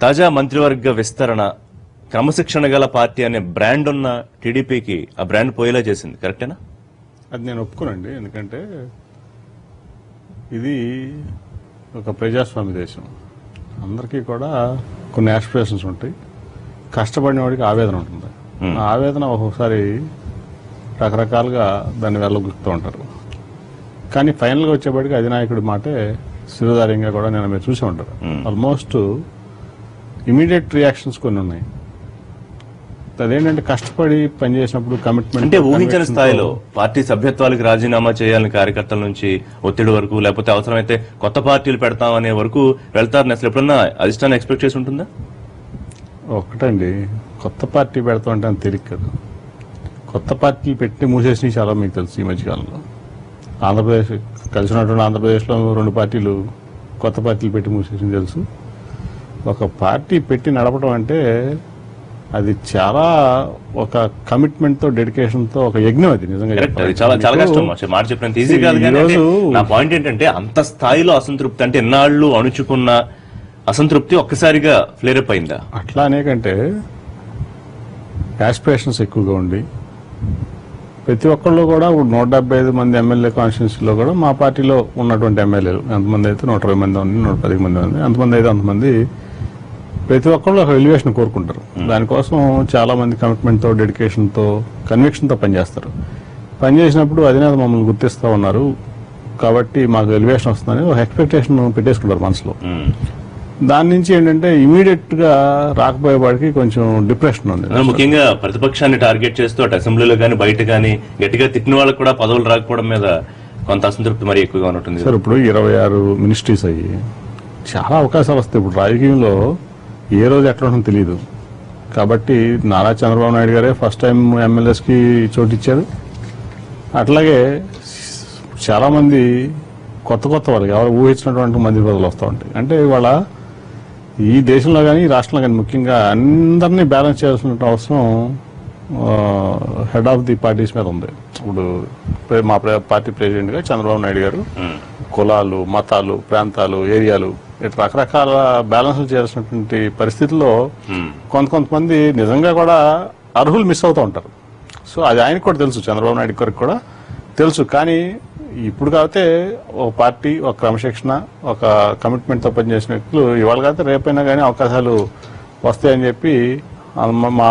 తాజా మంత్రివర్గ విస్తరణ క్రమశిక్షణ గల పార్టీ అనే బ్రాండ్ ఉన్న టీడీపీకి ఆ బ్రాండ్ పోయేలా చేసింది. కరెక్టేనా? అది నేను ఒప్పుకోనండి. ఎందుకంటే ఇది ఒక ప్రజాస్వామ్య దేశం. అందరికీ కూడా కొన్ని ఆస్పిరేషన్స్ ఉంటాయి. కష్టపడిన వాడికి ఆవేదన ఉంటుంది. ఆ ఆవేదన ఒక్కొక్కసారి రకరకాలుగా దాన్ని వెళ్ళగొక్కుతూ ఉంటారు. కానీ ఫైనల్గా వచ్చేప్పటికి అధినాయకుడి మాటే శిరోధార్యంగా కూడా నేను మీరు చూసే ఉంటారు. ఆల్మోస్ట్ ఇమీడియట్ రియాక్షన్స్ కొన్ని ఉన్నాయి. అదేంటంటే కష్టపడి పనిచేసినప్పుడు కమిట్మెంట్ అంటే ఊహించిన స్థాయిలో పార్టీ సభ్యత్వాలకు రాజీనామా చేయాలని కార్యకర్తల నుంచి ఒత్తిడి వరకు, లేకపోతే అవసరమైతే కొత్త పార్టీలు పెడతామనే వరకు వెళ్తారని అసలు ఎప్పుడన్నా అధిష్టానం ఎక్స్పెక్ట్ చేసి ఉంటుందా? ఒకటండి, కొత్త పార్టీ పెడతాం అంటే అంత తెలియదు కదా. కొత్త పార్టీలు పెట్టి మూసేసినవి చాలా మీకు తెలుసు. ఈ మధ్యకాలంలో ఆంధ్రప్రదేశ్ కలిసినటువంటి ఆంధ్రప్రదేశ్లో 2 పార్టీలు కొత్త పార్టీలు పెట్టి మూసేసింది తెలుసు. ఒక పార్టీ పెట్టి నడపడం అంటే అది చాలా ఒక కమిట్మెంట్ తో, డెడికేషన్ తో ఒక యజ్ఞం. అది నిజంగా చాలా చాలా కష్టం. మాట చెప్పినంత ఈజీ కాదు. నా పాయింట్ ఏంటంటే అంత స్థాయిలో అసంతృప్తి, అంటే ఎన్నాళ్ళు అణుచుకున్న అసంతృప్తి ఒక్కసారిగా ఫ్లేరప్ అయిందా? అట్లా అనేకంటే యాస్పిరేషన్స్ ఎక్కువగా ఉండి ప్రతి ఒక్కళ్ళు కూడా 175 మంది ఎమ్మెల్యే కాన్స్టిట్యూన్సీలో కూడా మా పార్టీలో ఉన్నటువంటి ఎమ్మెల్యేలు ఎంతమంది అయితే 120 మంది ఉంది, 110 మంది ఉంది, అంతమంది అయితే అంతమంది ప్రతి ఒక్కళ్ళు ఒక ఎలివేషన్ కోరుకుంటారు. దానికోసం చాలా మంది కమిట్మెంట్ తో, డెడికేషన్ తో, కన్విక్షన్ తో పనిచేస్తారు. పనిచేసినప్పుడు అధినేత మమ్మల్ని గుర్తిస్తా ఉన్నారు కాబట్టి మాకు ఎలివేషన్ వస్తుందని ఒక ఎక్స్పెక్టేషన్ పెట్టేసుకుంటారు మనసులో. దాని నుంచి ఏంటంటే ఇమీడియట్ గా రాకపోయేవాడికి కొంచెం డిప్రెషన్ ఉంది. ముఖ్యంగా ప్రతిపక్షాన్ని టార్గెట్ చేస్తూ అటు అసెంబ్లీలో కానీ బయట కానీ గట్టిగా తిట్టిన వాళ్ళకి కూడా పదవులు రాకపోవడం మీద కొంత అసంతృప్తి మరి ఎక్కువగా ఉంటుంది. సార్, ఇప్పుడు 26 మినిస్ట్రీస్ అయ్యి చాలా అవకాశాలు వస్తాయి. ఇప్పుడు రాజకీయంలో ఏ రోజు ఎట్లా ఉంటుందో తెలియదు. కాబట్టి నారా చంద్రబాబు నాయుడు గారే ఫస్ట్ టైం ఎమ్మెల్యేస్ కి చోటు ఇచ్చారు. అట్లాగే చాలా మంది కొత్త వాళ్ళకి ఎవరు ఊహించినటువంటి మంత్రి పదవులు వస్తూ ఉంటాయి. అంటే ఇవాళ ఈ దేశంలో కానీ, ఈ రాష్ట్రంలో కానీ ముఖ్యంగా అందరినీ బ్యాలెన్స్ చేయాల్సిన అవసరం హెడ్ ఆఫ్ ది పార్టీస్ మీద ఉంది. ఇప్పుడు మా పార్టీ ప్రెసిడెంట్ గా చంద్రబాబు నాయుడు గారు కులాలు, మతాలు, ప్రాంతాలు, ఏరియాలు ఇట్లా రకరకాల బ్యాలెన్స్ చేయాల్సినటువంటి పరిస్థితుల్లో కొంతమంది నిజంగా కూడా అర్హులు మిస్ అవుతూ ఉంటారు. సో అది ఆయనకు కూడా తెలుసు, చంద్రబాబు నాయుడు గారికి కూడా తెలుసు. కానీ ఇప్పుడు కాకపోతే ఒక పార్టీ, ఒక క్రమశిక్షణ, ఒక కమిట్మెంట్ తో పనిచేసిన వ్యక్తులు ఇవాళ కాకపోతే రేపైనా కానీ అవకాశాలు వస్తాయని చెప్పి మా